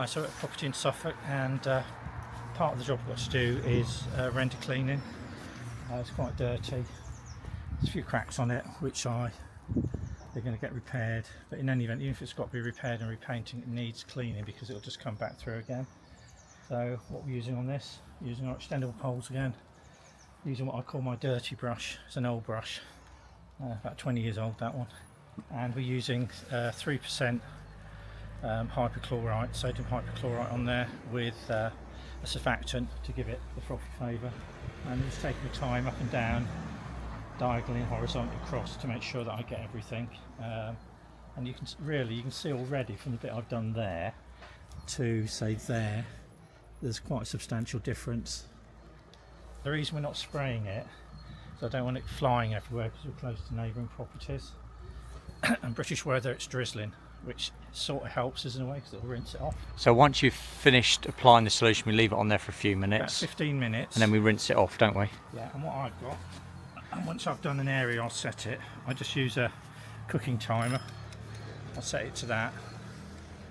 So we're at a property in Suffolk, and part of the job we've got to do is render cleaning. It's quite dirty. There's a few cracks on it which they're going to get repaired, but in any event, even if it's got to be repaired and repainting, it needs cleaning because it'll just come back through again. So what we're using on this, using our extendable poles again, using what I call my dirty brush. It's an old brush, about 20 years old, that one, and we're using 3% hypochlorite, sodium hypochlorite on there with a surfactant to give it the frothy flavour, and just taking the time up and down, diagonally and horizontally across to make sure that I get everything. And you can see already from the bit I've done there to say there's quite a substantial difference. The reason we're not spraying it is I don't want it flying everywhere because we're close to neighbouring properties. And British weather, it's drizzling, which sort of helps us in a way because it'll rinse it off. So once you've finished applying the solution, we leave it on there for a few minutes. About 15 minutes. And then we rinse it off, don't we? Yeah, and what I've got, and once I've done an area, I'll set it. I just use a cooking timer. I'll set it to that.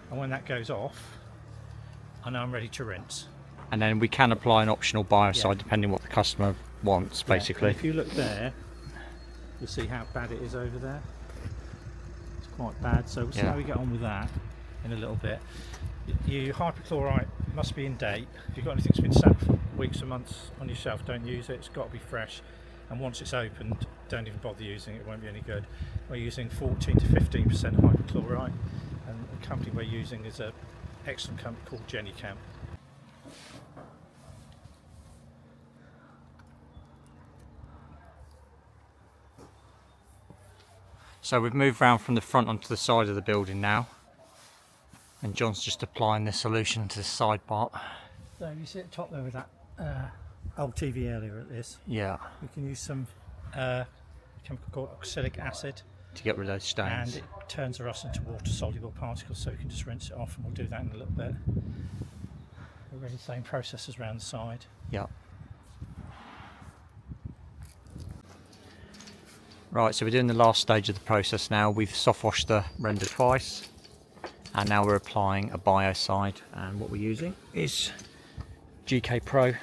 And when that goes off, I know I'm ready to rinse. And then we can apply an optional biocide depending what the customer wants, basically. If you look there, you'll see how bad it is over there. It's quite bad, so we'll see how we get on with that in a little bit. Your hypochlorite must be in date. If you've got anything that's been sat for weeks or months on your shelf, don't use it. It's got to be fresh. And once it's opened, don't even bother using it. It won't be any good. We're using 14 to 15% hypochlorite, and the company we're using is an excellent company called Jennycam. So we've moved round from the front onto the side of the building now, and John's just applying the solution to the side part. So you see at the top there with that old TV earlier at this. Yeah. We can use some chemical called oxalic acid To get rid of those stains. and it turns the rust into water soluble particles, so we can just rinse it off, and we'll do that in a little bit. We're really the same processes around the side. Yeah. Right, so we're doing the last stage of the process now. We've soft washed the render twice, and now we're applying a biocide, and what we're using is GK Pro.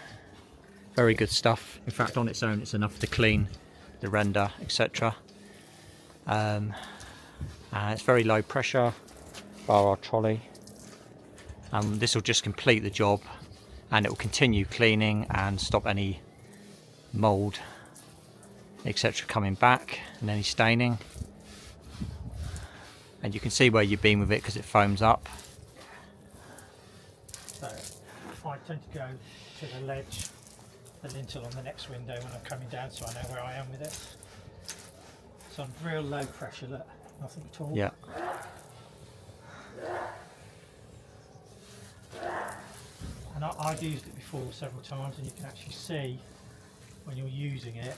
Very good stuff. In fact, on its own it's enough to clean the render, etc. It's very low pressure, bar our trolley. This will just complete the job, and it will continue cleaning and stop any mould, etc. coming back, and any staining. And you can see where you've been with it because it foams up. So I tend to go to the ledge, the lintel on the next window when I'm coming down, so I know where I am with it. So on real low pressure, look, nothing at all. Yeah. And I've used it before several times, and you can actually see when you're using it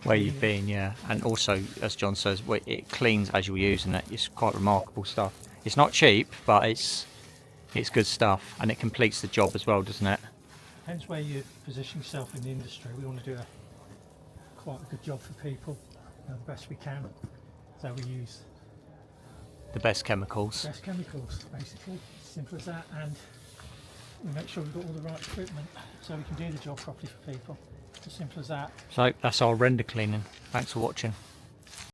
Where you've been, yeah. And also, as John says, it cleans as you're using it. It's quite remarkable stuff. It's not cheap, but it's good stuff, and it completes the job as well, doesn't it? Depends where you position yourself in the industry. We want to do quite a good job for people, the best we can. So we use The best chemicals. best chemicals, basically. Simple as that, and we make sure we've got all the right equipment so we can do the job properly for people. As simple as that. So that's our render cleaning. Thanks for watching.